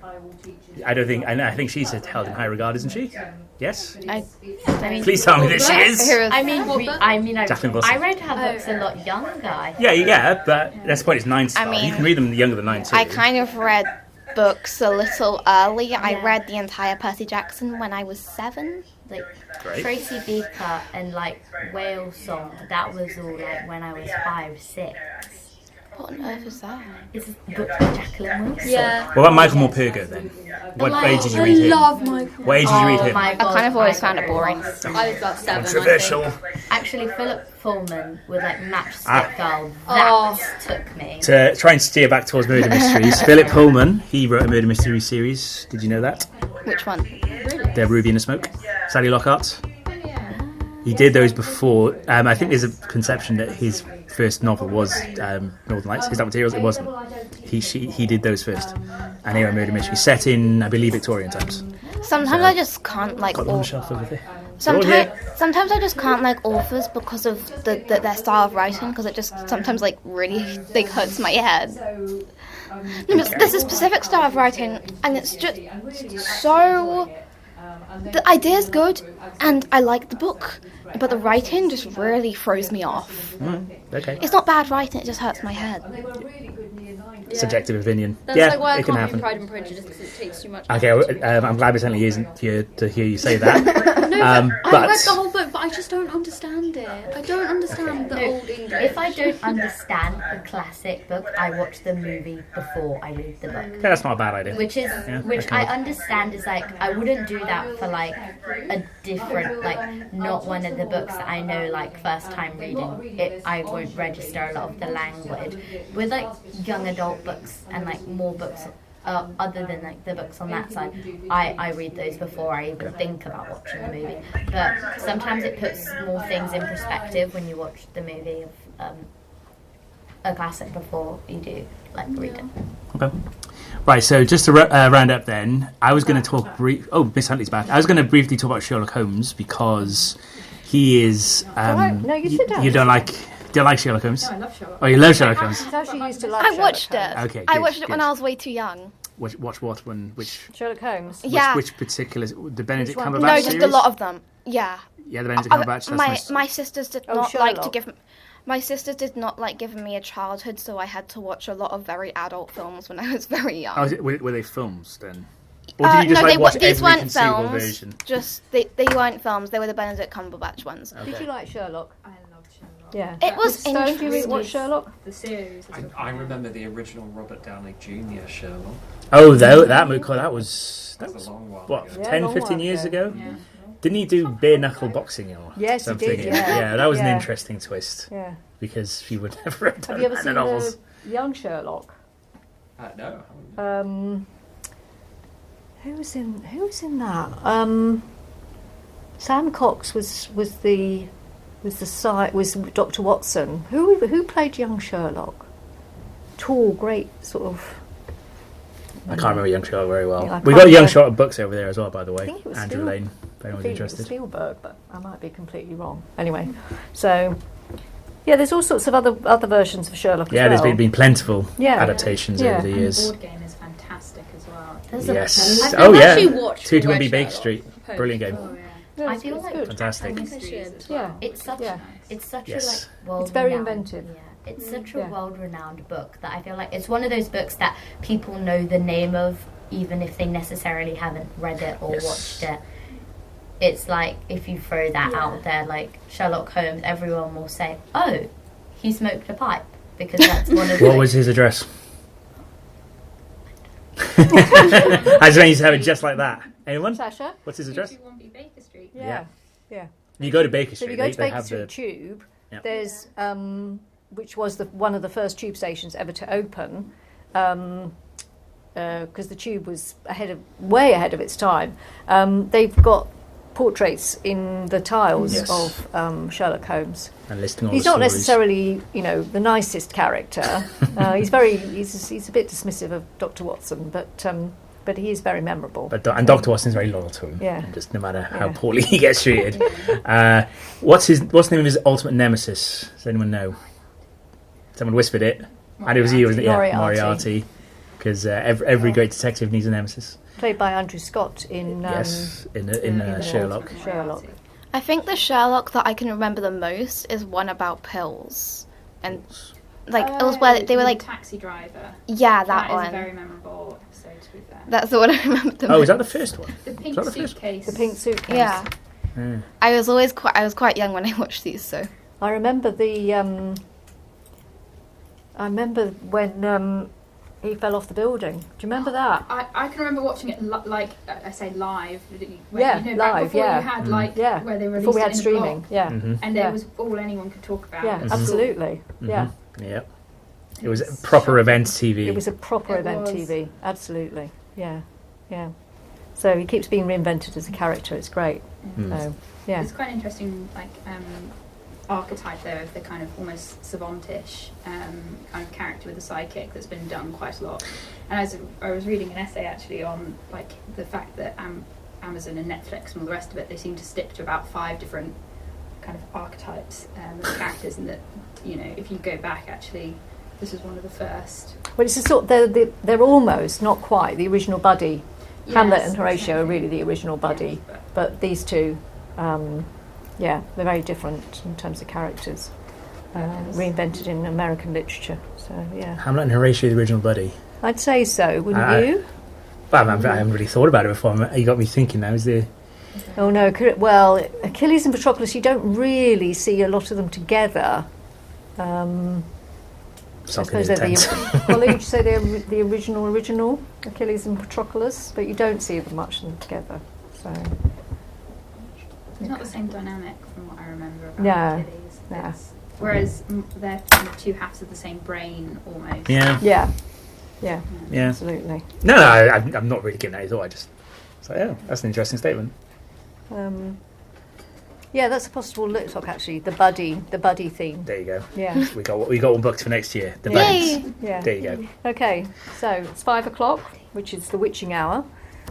I think she's held in high regard, isn't she? Yes? I mean, Please tell me that she is. Jacqueline Wilson. I read her books a lot younger. Yeah, but that's the point, it's 9 to 12. You can read them younger than 9 too. I kind of read books a little early. I read the entire Percy Jackson when I was 7. Like Great. Tracy Beaker and like Whale Song, that was all like when I was 5, 6. What on earth is that? It's a book by Jacqueline Wilson. Yeah. What about Michael Morpurgo then? What age did you read him? Michael. What age did you read him? My I God, kind of always my found it boring. I was about 7. Controversial. Actually, Philip Pullman with like Matchstick Girl, that took me. To try and steer back towards murder mysteries, Philip Pullman, he wrote a murder mystery series. Did you know that? Which one? The Ruby in the Smoke. Sally Lockhart. He did those before. I think there's a conception that his first novel was Northern Lights. His Materials. It wasn't. He did those first. And they were murder mystery set in, I believe, Victorian times. Sometimes I just can't like Got them on the shelf over there. Sometimes I just can't like authors because of their style of writing, because it just sometimes like really like hurts my head. No, but there's a specific style of writing, and it's just so. The idea's good, and I like the book, but the writing just really throws me off. Okay. It's not bad writing; it just hurts my head. Subjective opinion. That's yeah, like why I it can can't happen. read Pride and Prejudice, because it takes too much. Okay, I'm glad it certainly isn't here to hear you say that. I read the whole book, but I just don't understand it. I don't understand the old English. If I don't understand a classic book, I watch the movie before I read the book. Yeah, that's not a bad idea. Which I understand is like, I wouldn't do that for like a different, like not one of the books that I know like first time reading. I won't register a lot of the language. With like young adult books and like more books other than like the books on that side, I read those before I even think about watching the movie. But sometimes it puts more things in perspective when you watch the movie of a classic before you do like read it. Okay. Right, so just to round up then, I was going to talk Miss Huntley's back. I was going to briefly talk about Sherlock Holmes because he is... No, you sit down. You don't like Sherlock Holmes? No, I love Sherlock. Oh, you love Sherlock Holmes? It's actually used to love I watched Sherlock it. Holmes. Okay, I good, watched it when good. I was way too young. Watch what one? Which Sherlock Holmes. Yeah. which particular... The Benedict Which one? Cumberbatch No, just series? a lot of them. Yeah. Yeah, the Benedict Cumberbatch. That's My sisters did Oh, not like to Sherlock. give. My sisters did not like giving me a childhood, so I had to watch a lot of very adult films when I was very young. Oh, were they films then? Or did you just no, watch these every weren't conceivable films. version? Just they weren't films. They were the Benedict Cumberbatch ones. Okay. Did you like Sherlock? I love Sherlock. Yeah. It was Stone, do you interesting. watch Sherlock? The series. I remember the original Robert Downey Jr. Sherlock. Oh, that was That's a long while what, ago. 10, long 15 while years ago. ago? Didn't he do bare knuckle boxing or Yes, he something? did, yeah. that was an Yeah. interesting twist Yeah. because he would never have Have done you ever that seen in novels. the young Sherlock? No. I haven't. Who was in that? Sam Cox was Dr. Watson. Who played young Sherlock? Tall, great sort of. I can't remember Young Sherlock very well. Yeah, I We can't got Young remember. Sherlock books over there as well, by the way. I think it was Andrew Lane, if anyone's interested. Spielberg, but I might be completely wrong. Anyway, so yeah, there's all sorts of other versions of Sherlock. Yeah, as well. there's been plentiful Yeah. adaptations Yeah. over the And the years. board game is fantastic as well. Yes. I've Oh never yeah. actually watched 2 to Red 1 Baker Sherlock. Street. Brilliant game. Oh, yeah. Yeah, I it's- feel it's like good. Fantastic. Yeah. It's such Yeah. it's such Yes. a like world. It's very inventive. Yeah, it's such a Yeah. world-renowned book that I feel like it's one of those books that people know the name of, even if they necessarily haven't read it or Yes. watched it. It's like if you throw that out there, like Sherlock Holmes, everyone will say, "Oh, he smoked a pipe," because that's one of. What was his address? I just want you to have it just like that. Anyone? Sasha? What's his address? 221B Baker Street. Yeah. You go to Baker So Street. if you go to they Baker have Street the Tube, Yeah. there's which was one of the first tube stations ever to open, because the tube was way ahead of its time. They've got portraits in the tiles Yes. of Sherlock Holmes. And listing all He's the not stories. necessarily, the nicest character. He's a bit dismissive of Dr. Watson, but he is very memorable. And Dr. Watson's very loyal to him. Yeah. Just no matter how Yeah. poorly he gets treated. What's the name of his ultimate nemesis? Does anyone know? Someone whispered it. And it was you, wasn't it? Yeah, Moriarty. Because every great detective needs a nemesis. Played by Andrew Scott in Sherlock. Sherlock. I think the Sherlock that I can remember the most is one about pills, and it was where they were like, taxi driver. yeah, that That is one. a very memorable episode, to be fair. That's the one I remember the most. Oh, is that the first one? The pink that the first suitcase. The pink suitcase. Yeah. Yeah. I was quite young when I watched these, so. I remember when he fell off the building. Do you remember that? I can remember watching it live. Yeah, back live, before yeah. you had Yeah. where they released Before we it had in a streaming. blog, Yeah. Mhm. and Yeah. it was all anyone could talk about. Yeah, It was absolutely. Yeah. Yeah. It was a proper event TV. It was a proper It event was. TV. Absolutely. Yeah. Yeah. So he keeps being reinvented as a character. It's great. Mm. So, yeah. It's quite an interesting archetype there of the kind of almost savantish kind of character with a sidekick that's been done quite a lot. And as I was reading an essay actually on the fact that Amazon and Netflix and all the rest of it, they seem to stick to about 5 different kind of archetypes of characters, and that if you go back actually, this is one of the first. Well, it's a sort. They're almost, not quite, the original buddy. Yes, Hamlet and Horatio are exactly. really the original buddy, Yeah, but these two, they're very different in terms of characters. Reinvented in American literature. So yeah, Hamlet and Horatio, the original buddy. I'd say so. Wouldn't you? Well, I haven't really thought about it before. You got me thinking now. Is there... Oh no. Well, Achilles and Patroclus, you don't really see a lot of them together. I suppose they're well, you'd say they're the original Achilles and Patroclus, but you don't see them much of them together. So It's not the same dynamic from what I remember about No, Achilles. no. Whereas they're kind of two halves of the same brain almost. Yeah. yeah, absolutely. No, I'm not really giving that a thought. I just that's an interesting statement. Yeah, that's a possible Litsoc actually. The buddy theme. There you go. Yeah. We got one booked for next year. The Yay! buddies. Yeah. There you go. Okay, so it's 5:00, which is the witching hour.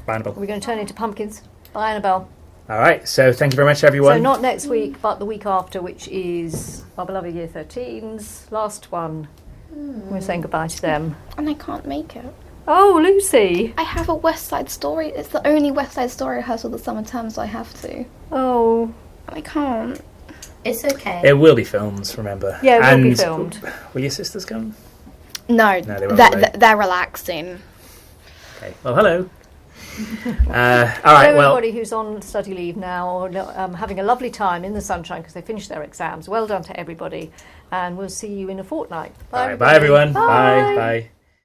Bye, Annabelle. We're going to turn into pumpkins. Bye, Annabelle. All right. So thank you very much, everyone. So not next week, but the week after, which is our beloved Year 13's last one. We're saying goodbye to them. And I can't make it. Oh, Lucy. I have a West Side Story. It's the only West Side Story rehearsal this summer term, so I have to. Oh. I can't. It's okay. There will be films, remember. Yeah, it will be And filmed. Will your sisters come? No, No, they won't, right? they're relaxing. Okay. Well, hello. All right. Well, Everybody who's on study leave now or having a lovely time in the sunshine because they finished their exams. Well done to everybody. And we'll see you in a fortnight. all right, bye, everyone. Bye. Bye.